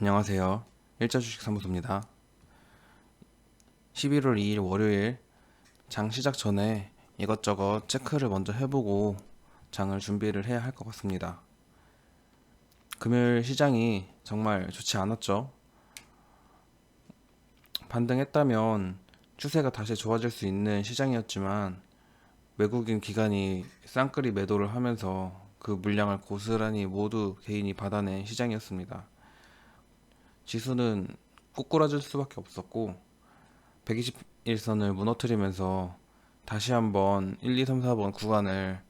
안녕하세요. 일자주식사무소입니다. 11월 2일 월요일 장 시작 전에 이것저것 체크를 먼저 해보고 장을 준비를 해야 할 것 같습니다. 금요일 시장이 정말 좋지 않았죠. 반등했다면 추세가 다시 좋아질 수 있는 시장이었지만 외국인 기관이 쌍끌이 매도를 하면서 그 물량을 고스란히 모두 개인이 받아낸 시장이었습니다. 지수는 꼬꾸라질 수밖에 없었고 121선을 무너뜨리면서 다시 한번 1, 2, 3, 4번 구간을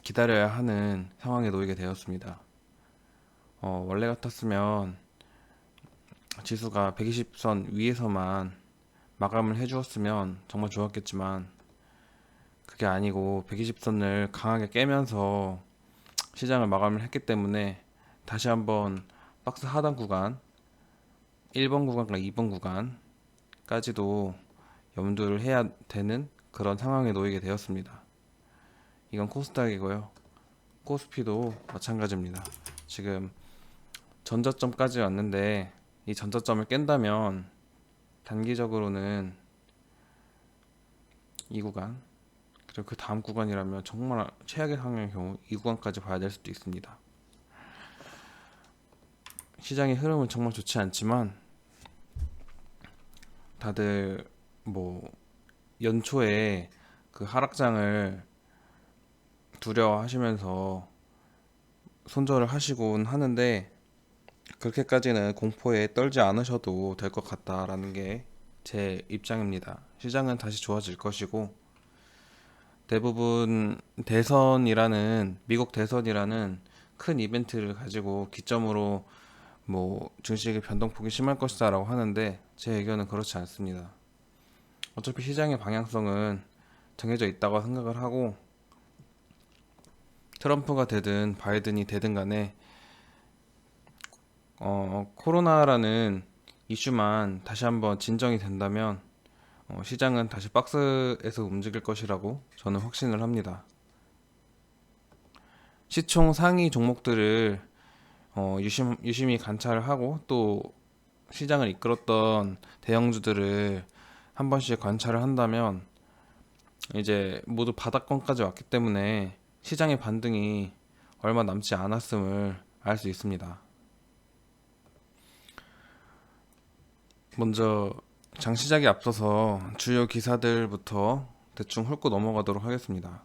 기다려야 하는 상황에 놓이게 되었습니다. 원래 같았으면 지수가 120선 위에서만 마감을 해주었으면 정말 좋았겠지만 그게 아니고 120선을 강하게 깨면서 시장을 마감을 했기 때문에 다시 한번 박스 하단 구간 1번 구간과 2번 구간까지도 염두를 해야 되는 그런 상황에 놓이게 되었습니다. 이건 코스닥이고요. 코스피도 마찬가지입니다. 지금 전저점까지 왔는데 이 전저점을 깬다면 단기적으로는 이 구간 그리고 그 다음 구간이라면 정말 최악의 상황의 경우 이 구간까지 봐야 될 수도 있습니다. 시장의 흐름은 정말 좋지 않지만 다들 뭐 연초에 그 하락장을 두려워하시면서 손절을 하시곤 하는데 그렇게까지는 공포에 떨지 않으셔도 될 것 같다라는 게 제 입장입니다. 시장은 다시 좋아질 것이고 대부분 대선이라는 미국 대선이라는 큰 이벤트를 가지고 기점으로 뭐 증시의 변동폭이 심할 것이다라고 하는데 제 의견은 그렇지 않습니다. 어차피 시장의 방향성은 정해져 있다고 생각을 하고 트럼프가 되든 바이든이 되든 간에 코로나라는 이슈만 다시 한번 진정이 된다면 시장은 다시 박스에서 움직일 것이라고 저는 확신을 합니다. 시총 상위 종목들을 유심히 관찰을 하고 또 시장을 이끌었던 대형주들을 한 번씩 관찰을 한다면 이제 모두 바닥권까지 왔기 때문에 시장의 반등이 얼마 남지 않았음을 알 수 있습니다. 먼저 장 시작에 앞서서 주요 기사들부터 대충 훑고 넘어가도록 하겠습니다.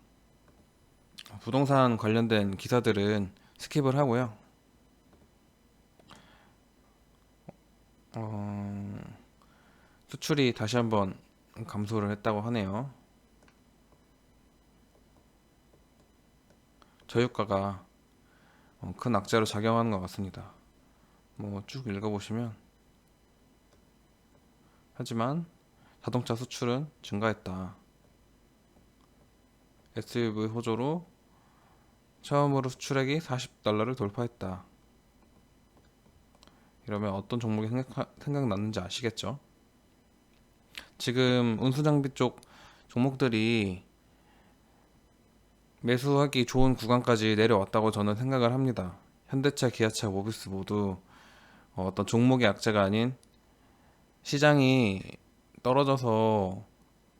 부동산 관련된 기사들은 스킵을 하고요. 수출이 다시 한번 감소를 했다고 하네요. 저유가가 큰 악재로 작용하는 것 같습니다. 뭐 쭉 읽어보시면 하지만 자동차 수출은 증가했다. SUV 호조로 처음으로 수출액이 40달러를 돌파했다. 이러면 어떤 종목이 생각났는지 아시겠죠? 지금 운수장비 쪽 종목들이 매수하기 좋은 구간까지 내려왔다고 저는 생각을 합니다. 현대차, 기아차, 모비스 모두 어떤 종목의 악재가 아닌 시장이 떨어져서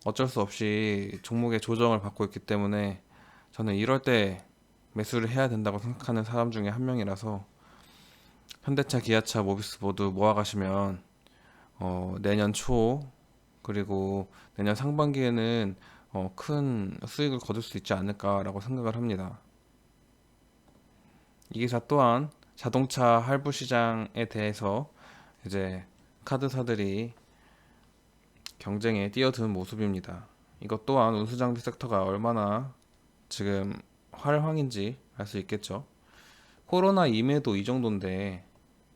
어쩔 수 없이 종목의 조정을 받고 있기 때문에 저는 이럴 때 매수를 해야 된다고 생각하는 사람 중에 한 명이라서 현대차, 기아차, 모비스 모두 모아가시면 내년 초 그리고 내년 상반기에는 큰 수익을 거둘 수 있지 않을까라고 생각을 합니다. 이 기사 또한 자동차 할부 시장에 대해서 이제 카드사들이 경쟁에 뛰어드는 모습입니다. 이것 또한 운수장비 섹터가 얼마나 지금 활황인지 알 수 있겠죠. 코로나 임해도 이 정도인데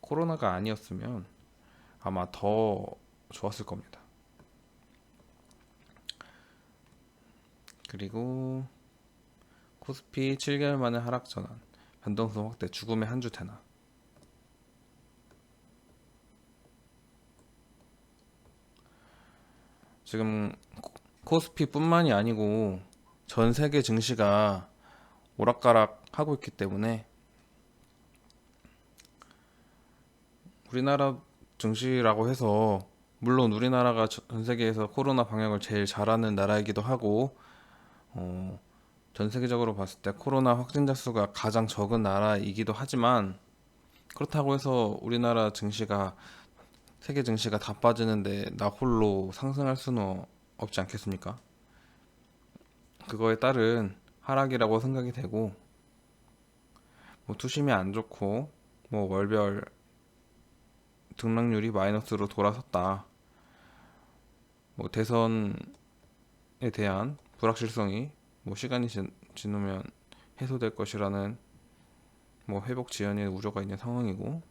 코로나가 아니었으면 아마 더 좋았을 겁니다. 그리고 코스피 7개월 만에 하락 전환, 변동성 확대, 죽음의 한 주 태나. 지금 코스피뿐만이 아니고 전 세계 증시가 오락가락 하고 있기 때문에 우리나라 증시라고 해서 물론 우리나라가 전 세계에서 코로나 방역을 제일 잘하는 나라이기도 하고 어, 전 세계적으로 봤을 때 코로나 확진자 수가 가장 적은 나라이기도 하지만 그렇다고 해서 우리나라 증시가 세계 증시가 다 빠지는데 나 홀로 상승할 수는 없지 않겠습니까? 그거에 따른 하락이라고 생각이 되고 뭐 투심이 안 좋고 뭐 월별 등락률이 마이너스로 돌아섰다. 뭐 대선에 대한 불확실성이 뭐 시간이 지나면 해소될 것이라는 뭐 회복 지연의 우려가 있는 상황이고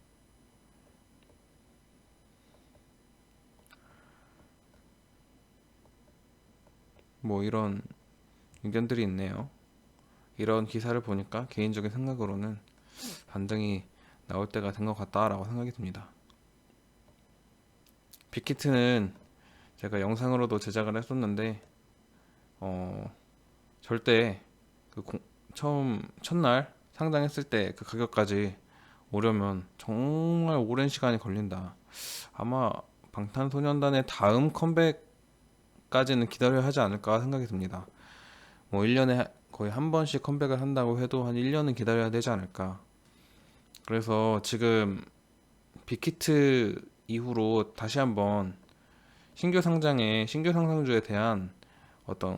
뭐 이런 의견들이 있네요. 이런 기사를 보니까 개인적인 생각으로는 반등이 나올 때가 된 것 같다라고 생각이 듭니다. 빅히트는 제가 영상으로도 제작을 했었는데 절대 처음 첫날 상장했을 때 그 가격까지 오려면 정말 오랜 시간이 걸린다. 아마 방탄소년단의 다음 컴백까지는 기다려야 하지 않을까 생각이 듭니다. 뭐 1년에 거의 한 번씩 컴백을 한다고 해도 한 1년은 기다려야 되지 않을까. 그래서 지금 빅히트 이후로 다시 한번 신규 상장주에 대한 어떤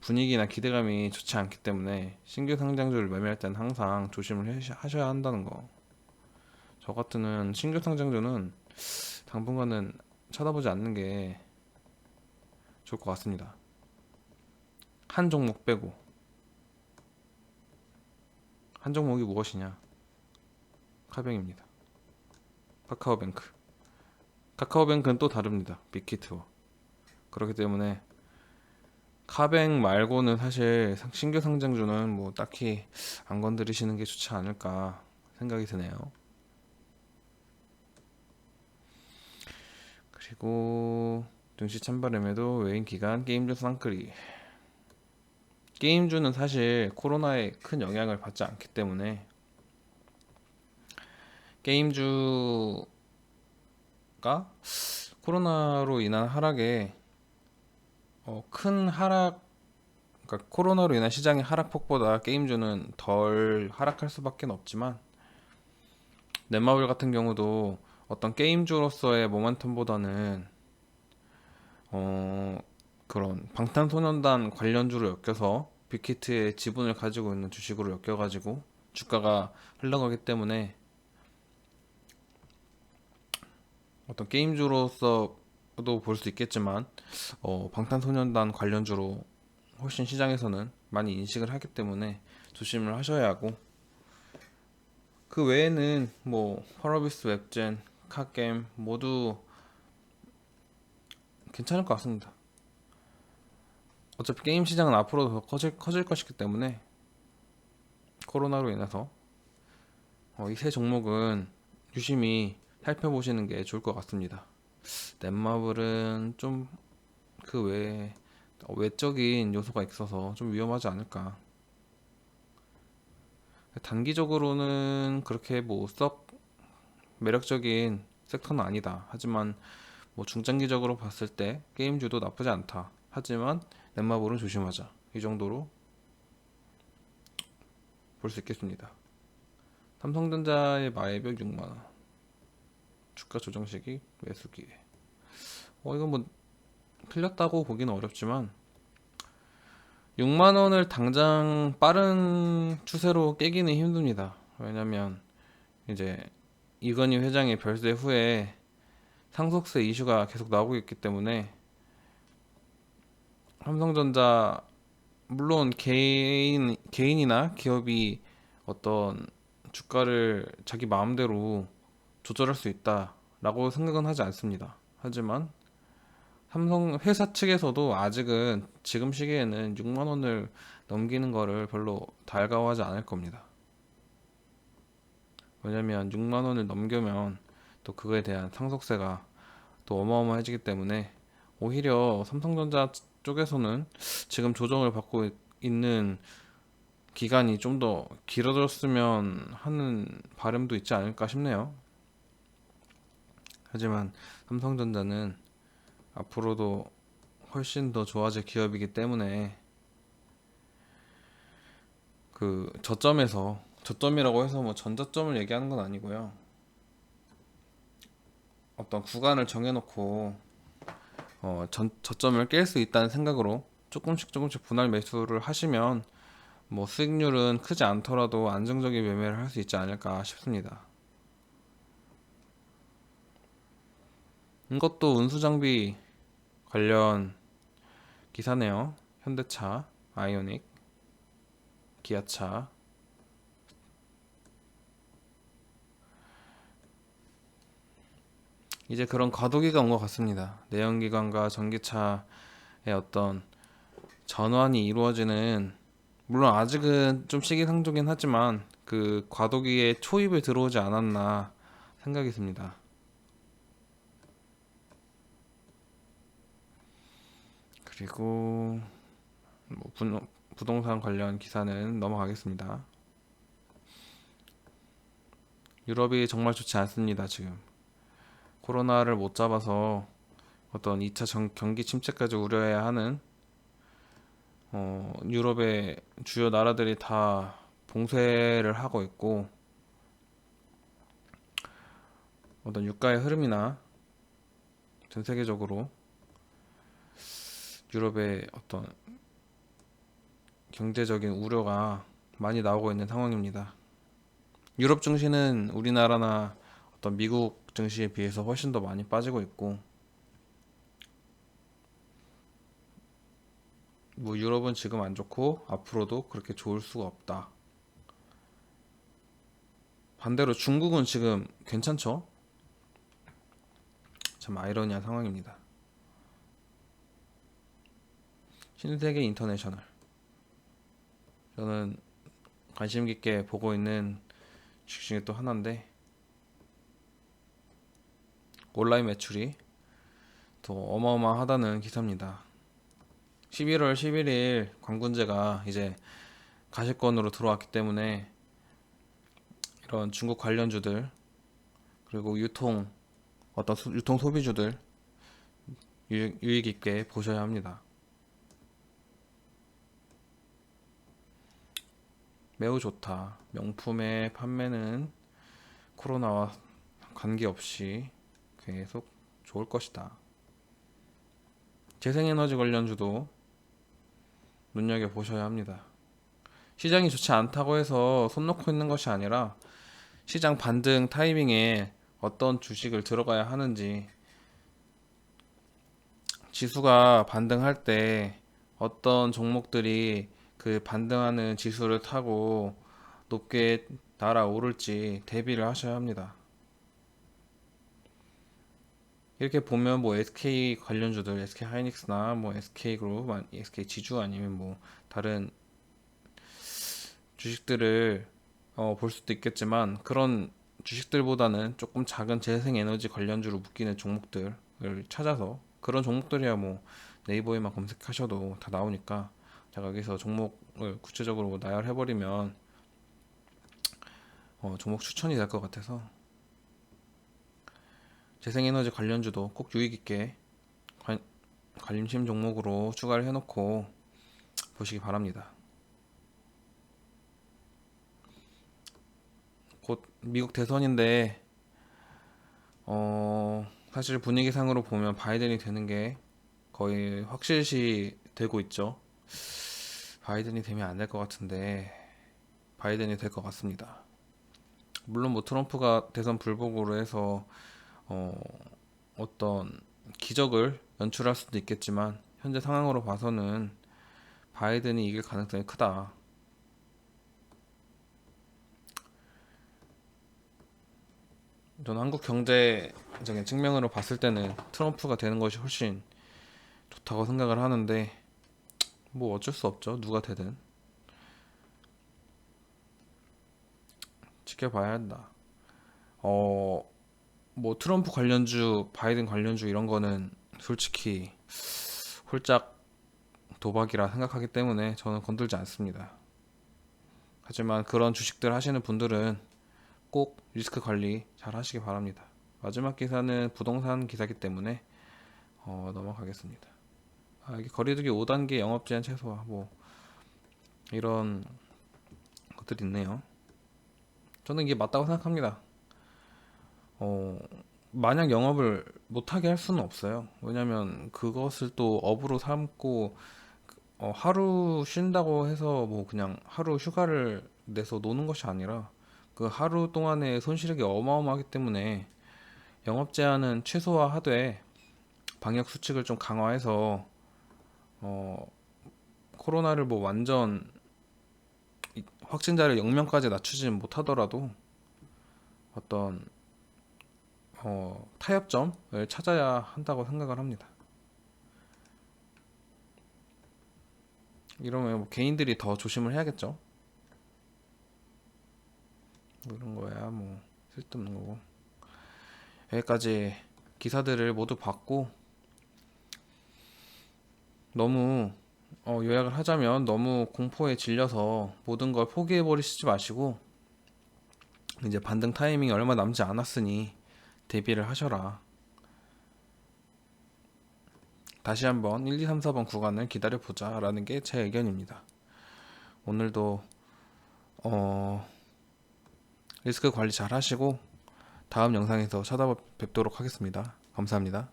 분위기나 기대감이 좋지 않기 때문에 신규 상장주를 매매할 때는 항상 조심을 하셔야 한다는 거. 저 같은 신규 상장주는 당분간은 쳐다보지 않는 게 좋을 것 같습니다. 한 종목 빼고. 한 종목이 무엇이냐? 카뱅입니다. 카카오뱅크. 카카오뱅크는 또 다릅니다. 빅히트와. 그렇기 때문에 카뱅 말고는 사실 신규 상장주는 뭐 딱히 안 건드리시는 게 좋지 않을까 생각이 드네요. 그리고 증시 찬바람에도 외인 기관 게임주 쌍끌이. 게임주는 사실 코로나에 큰 영향을 받지 않기 때문에 게임주가 코로나로 인한 하락에 큰 하락, 그러니까 코로나로 인한 시장의 하락폭보다 게임주는 덜 하락할 수밖에 없지만 넷마블 같은 경우도 어떤 게임주로서의 모멘텀보다는 그런 방탄소년단 관련주로 엮여서 빅히트의 지분을 가지고 있는 주식으로 엮여가지고 주가가 흘러가기 때문에 어떤 게임주로서도 볼 수 있겠지만 방탄소년단 관련주로 훨씬 시장에서는 많이 인식을 하기 때문에 조심을 하셔야 하고 그 외에는 뭐 펄어비스 웹젠, 카게임 모두 괜찮을 것 같습니다. 어차피 게임 시장은 앞으로도 더 커질 것이기 때문에 코로나로 인해서 이 세 종목은 유심히 살펴보시는 게 좋을 것 같습니다. 넷마블은 좀 그 외에 외적인 요소가 있어서 좀 위험하지 않을까. 단기적으로는 그렇게 뭐 썩 매력적인 섹터는 아니다. 하지만 뭐 중장기적으로 봤을 때 게임주도 나쁘지 않다. 하지만 넷마블은 조심하자. 이 정도로 볼 수 있겠습니다. 삼성전자의 마이별 6만원. 주가 조정 시기 매수 기회. 이건 뭐 틀렸다고 보기는 어렵지만 6만원을 당장 빠른 추세로 깨기는 힘듭니다. 왜냐면 이제 이건희 회장의 별세 후에 상속세 이슈가 계속 나오고 있기 때문에 삼성전자 물론 개인이나 기업이 어떤 주가를 자기 마음대로 조절할 수 있다라고 생각은 하지 않습니다. 하지만 삼성 회사 측에서도 아직은 지금 시기에는 6만 원을 넘기는 거를 별로 달가워하지 않을 겁니다. 왜냐면 6만 원을 넘기면 또 그거에 대한 상속세가 또 어마어마해지기 때문에 오히려 삼성전자 쪽에서는 지금 조정을 받고 있는 기간이 좀 더 길어졌으면 하는 바람도 있지 않을까 싶네요. 하지만 삼성전자는 앞으로도 훨씬 더 좋아질 기업이기 때문에 그 저점이라고 해서 뭐 전저점을 얘기하는 건 아니고요. 어떤 구간을 정해놓고 저점을 깰 수 있다는 생각으로 조금씩 분할 매수를 하시면 뭐 수익률은 크지 않더라도 안정적인 매매를 할 수 있지 않을까 싶습니다. 이것도 운수장비 관련 기사네요. 현대차, 아이오닉, 기아차. 이제 그런 과도기가 온 것 같습니다. 내연기관과 전기차의 어떤 전환이 이루어지는, 물론 아직은 좀 시기상조긴 하지만 그 과도기에 초입을 들어오지 않았나 생각이 듭니다. 그리고 뭐 부동산 관련 기사는 넘어가겠습니다. 유럽이 정말 좋지 않습니다. 지금 코로나를 못 잡아서 어떤 2차 경기 침체까지 우려해야 하는 유럽의 주요 나라들이 다 봉쇄를 하고 있고, 어떤 유가의 흐름이나 전 세계적으로 유럽의 어떤 경제적인 우려가 많이 나오고 있는 상황입니다. 유럽 증시는 우리나라나 어떤 미국 증시에 비해서 훨씬 더 많이 빠지고 있고, 뭐 유럽은 지금 안 좋고 앞으로도 그렇게 좋을 수가 없다. 반대로 중국은 지금 괜찮죠? 참 아이러니한 상황입니다. 신세계 인터내셔널, 저는 관심 깊게 보고 있는 주식 중에 또 하나인데, 온라인 매출이 더 어마어마하다는 기사입니다. 11월 11일 관군제가 이제 가시권으로 들어왔기 때문에 이런 중국 관련주들, 그리고 유통 소비주들 유익 있게 보셔야 합니다. 매우 좋다. 명품의 판매는 코로나와 관계없이 계속 좋을 것이다. 재생에너지 관련주도 눈여겨보셔야 합니다. 시장이 좋지 않다고 해서 손 놓고 있는 것이 아니라 시장 반등 타이밍에 어떤 주식을 들어가야 하는지, 지수가 반등할 때 어떤 종목들이 그 반등하는 지수를 타고 높게 날아오를지 대비를 하셔야 합니다. 이렇게 보면 뭐 SK 관련주들, SK 하이닉스나 뭐 SK 그룹, SK 지주 아니면 뭐 다른 주식들을 볼 수도 있겠지만, 그런 주식들보다는 조금 작은 재생에너지 관련주로 묶이는 종목들을 찾아서, 그런 종목들이야 뭐 네이버에만 검색하셔도 다 나오니까 제가 여기서 종목을 구체적으로 나열해버리면 종목 추천이 될 것 같아서, 재생에너지 관련주도 꼭 유익 있게 관심 종목으로 추가를 해놓고 보시기 바랍니다. 곧 미국 대선인데 사실 분위기상으로 보면 바이든이 되는 게 거의 확실시 되고 있죠. 바이든이 되면 안 될 것 같은데 바이든이 될 것 같습니다. 물론 뭐 트럼프가 대선 불복으로 해서 어, 어떤 기적을 연출할 수도 있겠지만, 현재 상황으로 봐서는 바이든이 이길 가능성이 크다. 저는 한국 경제적인 측면으로 봤을 때는 트럼프가 되는 것이 훨씬 좋다고 생각을 하는데, 뭐 어쩔 수 없죠. 누가 되든 지켜봐야 한다. 어, 뭐 트럼프 관련주, 바이든 관련주 이런 거는 솔직히 홀짝 도박이라 생각하기 때문에 저는 건들지 않습니다. 하지만 그런 주식들 하시는 분들은 꼭 리스크 관리 잘 하시기 바랍니다. 마지막 기사는 부동산 기사기 때문에 넘어가겠습니다. 이게 거리두기 5단계 영업 제한 최소화 뭐 이런 것들이 있네요. 저는 이게 맞다고 생각합니다. 어, 만약 영업을 못하게 할 수는 없어요. 왜냐면 그것을 또 업으로 삼고 하루 쉰다고 해서 뭐 그냥 하루 휴가를 내서 노는 것이 아니라 그 하루 동안의 손실액이 어마어마하기 때문에 영업 제한은 최소화하되 방역 수칙을 좀 강화해서 어, 코로나를 뭐 완전 확진자를 0명까지 낮추지는 못하더라도 어떤 타협점을 찾아야 한다고 생각을 합니다. 이러면 뭐 개인들이 더 조심을 해야겠죠. 뭐 이런 거야 뭐 쓸데없는 거고. 여기까지 기사들을 모두 봤고 너무 요약을 하자면 너무 공포에 질려서 모든 걸 포기해 버리시지 마시고 이제 반등 타이밍이 얼마 남지 않았으니 대비를 하셔라. 다시 한번 1, 2, 3, 4번 구간을 기다려 보자 라는 게 제 의견입니다. 오늘도 리스크 관리 잘 하시고 다음 영상에서 찾아뵙도록 하겠습니다. 감사합니다.